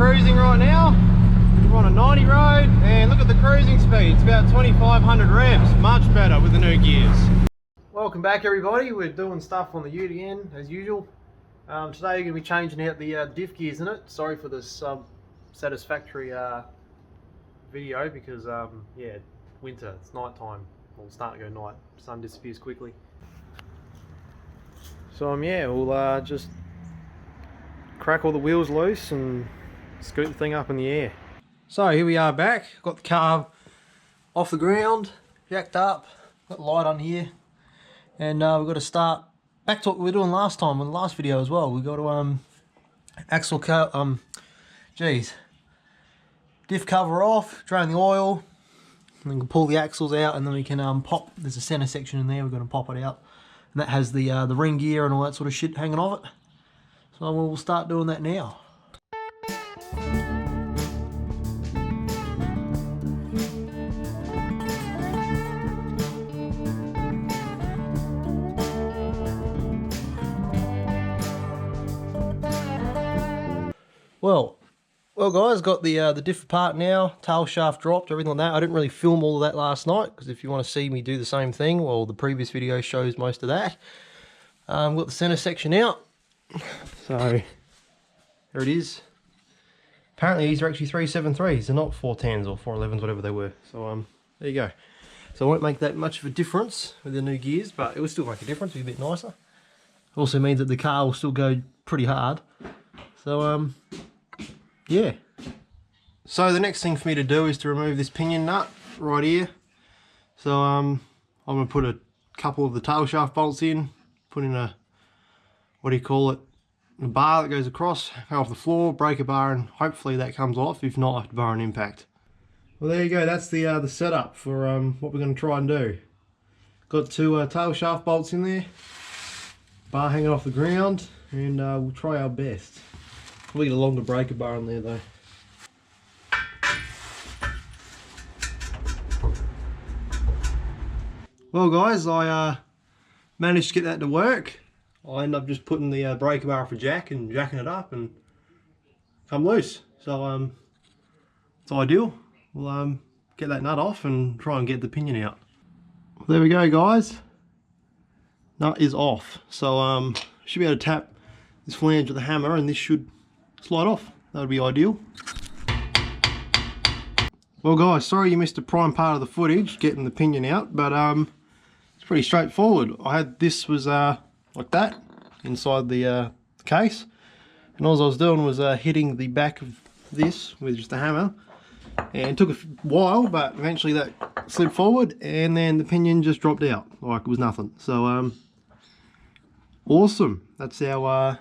cruising right now. We're on a 90 road and look at the cruising speed. It's about 2,500 revs, much better with the new gears. Welcome back everybody. We're doing stuff on the ute again as usual. Today we're going to be changing out the diff gears in it. Sorry for this satisfactory video because yeah, winter, it's night time. Well, it's starting to go night, sun disappears quickly. So yeah, we'll just crack all the wheels loose and scoot the thing up in the air. So here we are back, got the car off the ground, jacked up, got the light on here, and we've got to start back to what we were doing last time in the last video as well. We've got to diff cover off, drain the oil, and then pull the axles out, and then we can pop, there's a center section in there, we're going to pop it out, and that has the ring gear and all that sort of shit hanging off it. So we'll start doing that now. Well guys, got the diff apart now, tail shaft dropped, everything like that. I didn't really film all of that last night because if you want to see me do the same thing, well, the previous video shows most of that. Got the center section out, so there it is. Apparently these are actually 373s, they're not 410s or 411s, whatever they were. So there you go. So it won't make that much of a difference with the new gears, but it will still make a difference, it'll be a bit nicer. Also means that the car will still go pretty hard. So yeah. So the next thing for me to do is to remove this pinion nut right here. So I'm going to put a couple of the tail shaft bolts in, put in a, what do you call it, a bar that goes across, go off the floor, break a bar, and hopefully that comes off. If not, I have to bar an impact. Well, there you go, that's the setup for what we're going to try and do. Got two tail shaft bolts in there, bar hanging off the ground, and we'll try our best. We'll get a longer breaker bar in there though. Well guys, I managed to get that to work. I ended up just putting the breaker bar off a jack and jacking it up and come loose. So it's ideal. We'll get that nut off and try and get the pinion out. Well, there we go guys. Nut is off. So should be able to tap this flange with a hammer and this should slide off. That would be ideal. Well guys, sorry you missed a prime part of the footage getting the pinion out, but it's pretty straightforward. I had this was like that inside the case, and all I was doing was hitting the back of this with just a hammer, and it took a while, but eventually that slid forward and then the pinion just dropped out like it was nothing. So awesome. That's our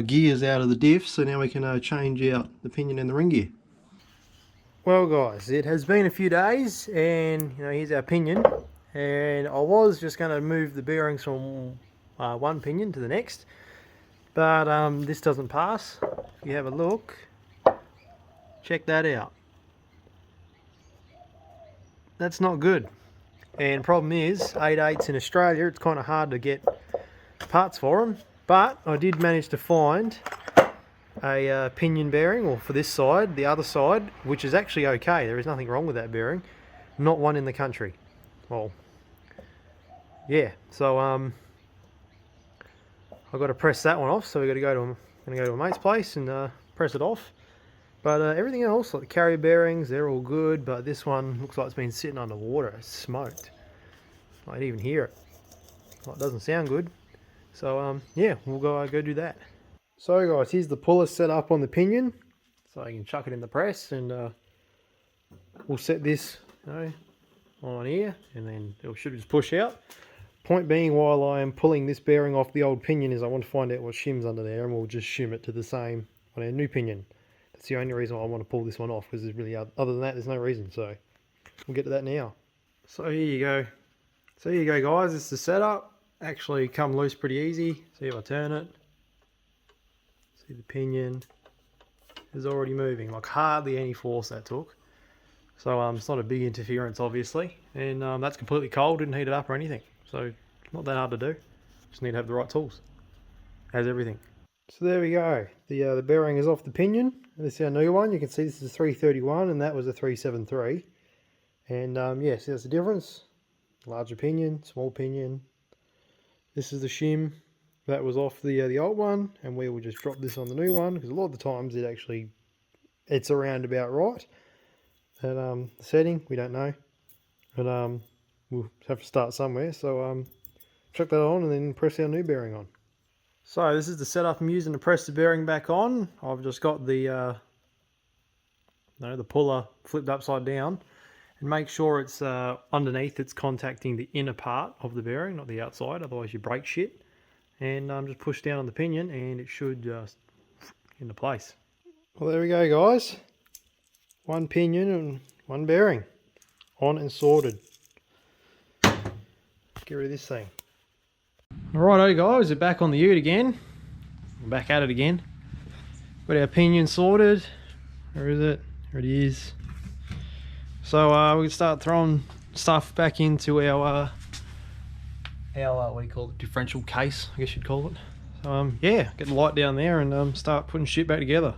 gears out of the diff, so now we can change out the pinion and the ring gear. Well guys, it has been a few days and you know, here's our pinion, and I was just going to move the bearings from one pinion to the next, but this doesn't pass. If you have a look, check that out. That's not good, and problem is 8/8s in Australia, it's kind of hard to get parts for them. But I did manage to find a pinion bearing, or for this side, the other side, which is actually okay. There is nothing wrong with that bearing. Not one in the country. Well, yeah. So I've got to press that one off. So we've got to go to a mate's place and press it off. But everything else, like the carrier bearings, they're all good. But this one looks like it's been sitting underwater. It's smoked. I didn't even hear it. Well, it doesn't sound good. So yeah, we'll go do that. So guys, here's the puller set up on the pinion, so I can chuck it in the press, and we'll set this, you know, on here, and then it should just push out. Point being, while I am pulling this bearing off the old pinion, is I want to find out what shims under there, and we'll just shim it to the same on our new pinion. That's the only reason why I want to pull this one off, because there's really, other than that, there's no reason. So we'll get to that now. So here you go. So here you go guys, it's the setup. Actually come loose pretty easy. See if I turn it. See the pinion is already moving, like hardly any force that took. So it's not a big interference obviously, and that's completely cold, didn't heat it up or anything. So not that hard to do. Just need to have the right tools. Has everything. So there we go. The bearing is off the pinion. This is our new one. You can see this is 331 and that was a 373. And yeah, see that's the difference. Larger pinion, small pinion. This is the shim that was off the old one, and we will just drop this on the new one because a lot of the times it's around about right. And the setting we don't know, but we'll have to start somewhere. So chuck that on and then press our new bearing on. So this is the setup I'm using to press the bearing back on. I've just got the puller flipped upside down, and make sure it's underneath, it's contacting the inner part of the bearing, not the outside, otherwise you break shit. And just push down on the pinion and it should just into place. Well, there we go guys. One pinion and one bearing on and sorted. Get rid of this thing. Alrighto guys, we're back on the ute again. We're back at it again. Got our pinion sorted. Where is it? There it is. So we can start throwing stuff back into our what do you call it? Differential case, I guess you'd call it. So yeah, get the light down there and start putting shit back together.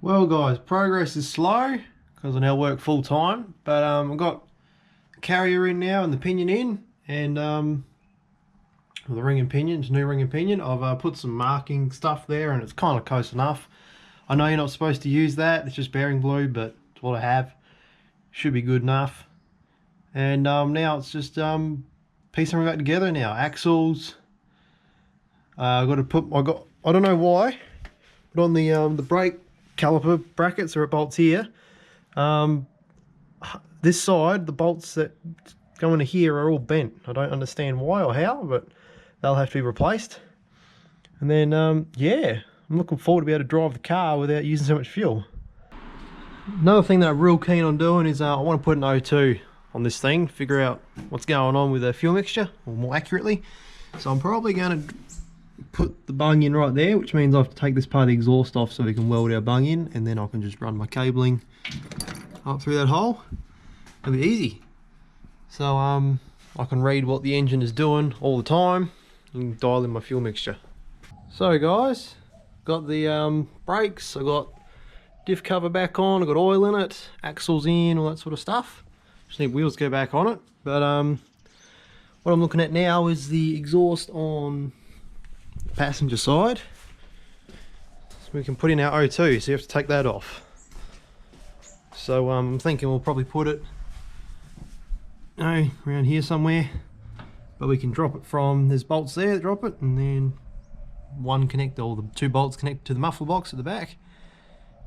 Well guys, progress is slow because I now work full time, but I've got a carrier in now and the pinion in, and the ring and pinion, new ring and pinion. I've put some marking stuff there and it's kind of close enough. I know you're not supposed to use that, it's just bearing glue, but it's what I have. Should be good enough. And now it's just piecing them back together now. Axles. I don't know why, but on the brake caliper brackets or bolts here, this side, the bolts that go into here are all bent. I don't understand why or how, but they'll have to be replaced. And then yeah, I'm looking forward to be able to drive the car without using so much fuel. Another thing that I'm real keen on doing is I want to put an O2 on this thing, figure out what's going on with the fuel mixture, or more accurately. So I'm probably going to put the bung in right there, which means I have to take this part of the exhaust off so we can weld our bung in, and then I can just run my cabling up through that hole. It'll be easy. So I can read what the engine is doing all the time and dial in my fuel mixture. So guys, got the brakes, I got diff cover back on, I got oil in it, axles in, all that sort of stuff. Just need wheels to go back on it. But what I'm looking at now is the exhaust on the passenger side. So we can put in our O2, so you have to take that off. So I'm thinking we'll probably put it around here somewhere, but we can drop it from, there's bolts there that drop it, and then one connector, or the two bolts connected to the muffler box at the back.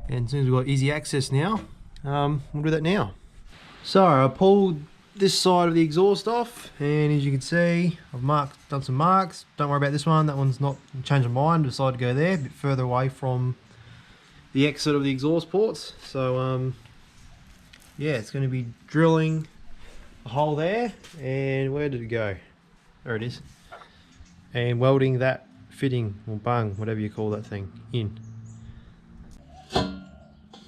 And as soon as we've got easy access now, we'll do that now. So I pulled this side of the exhaust off, and as you can see, I've done some marks. Don't worry about this one, that one's not changed my mind, decided to go there, a bit further away from the exit of the exhaust ports. So yeah, it's going to be drilling a hole there, and where did it go? There it is. And welding that fitting, or bung, whatever you call that thing, in.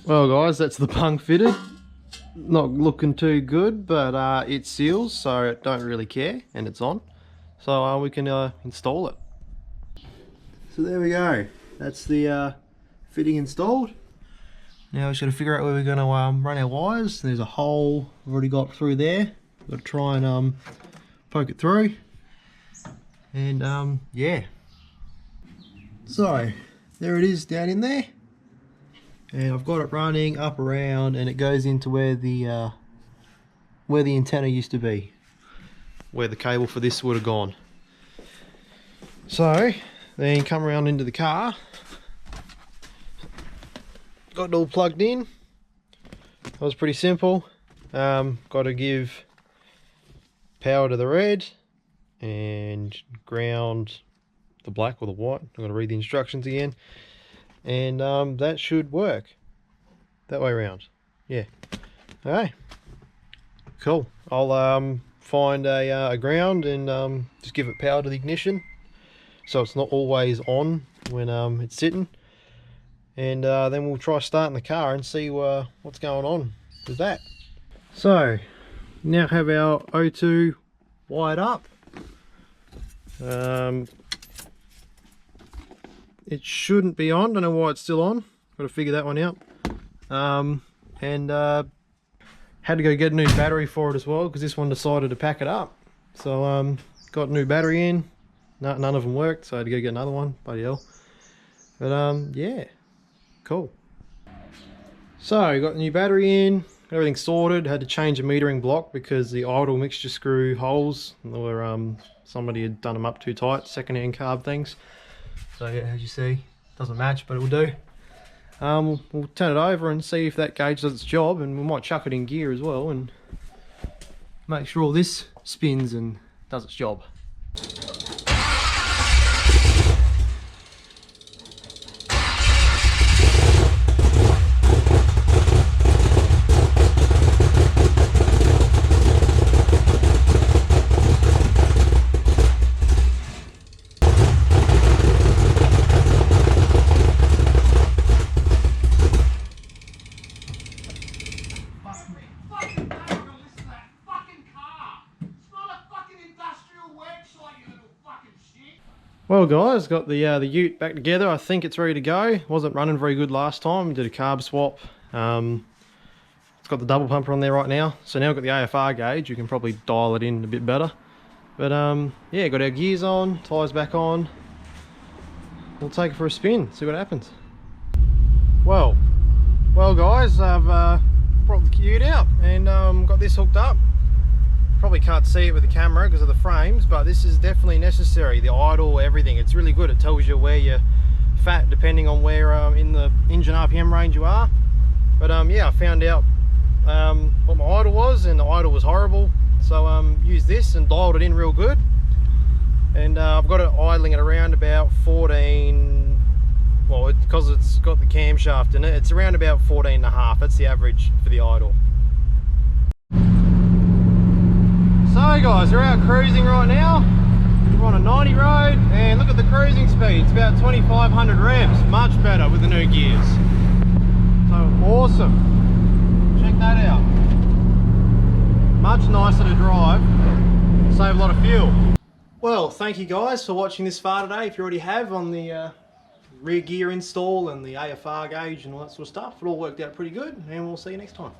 Well guys, that's the bung fitted. Not looking too good, but it seals, so I don't really care, and it's on. So we can install it. So there we go. That's the fitting installed. Now we've just got to figure out where we're going to run our wires. There's a hole I've already got through there. Got to try and poke it through. And yeah. So there it is down in there. And I've got it running up around, and it goes into where the antenna used to be, where the cable for this would have gone. So then come around into the car, got it all plugged in. That was pretty simple. Got to give power to the red and ground the black or the white. I've got to read the instructions again. And that should work that way around. Yeah. Okay. Cool. I'll find a ground and just give it power to the ignition, so it's not always on when it's sitting. And then we'll try starting the car and see what's going on with that. So now have our O2 wired up. it shouldn't be on. Don't know why it's still on. Got to figure that one out. Had to go get a new battery for it as well, because this one decided to pack it up. So got a new battery in. None of them worked, so I had to go get another one. Bloody hell. But yeah, cool. So got the new battery in, got everything sorted. Had to change the metering block because the idle mixture screw holes were somebody had done them up too tight, second-hand carb things. So yeah, as you see, doesn't match, but it will do. We'll turn it over and see if that gauge does its job, and we might chuck it in gear as well and make sure all this spins and does its job. Well guys, got the ute back together. I think it's ready to go. Wasn't running very good last time. Did a carb swap. It's got the double pumper on there right now. So now I've got the AFR gauge. You can probably dial it in a bit better. But yeah, got our gears on, tyres back on. We'll take it for a spin, see what happens. Well guys, I've brought the ute out and got this hooked up. Probably can't see it with the camera because of the frames, but this is definitely necessary. The idle, everything, it's really good. It tells you where you're fat depending on where in the engine RPM range you are. But yeah, I found out what my idle was, and the idle was horrible. So used this and dialed it in real good. And I've got it idling at around about 14, well, because it's got the camshaft in it, it's around about 14.5. That's the average for the idle. So guys, we're out cruising right now. We're on a 90 road and look at the cruising speed. It's about 2,500 revs, much better with the new gears. So awesome. Check that out. Much nicer to drive, save a lot of fuel. Well, thank you guys for watching this far today. If you already have on the rear gear install and the AFR gauge and all that sort of stuff, it all worked out pretty good, and we'll see you next time.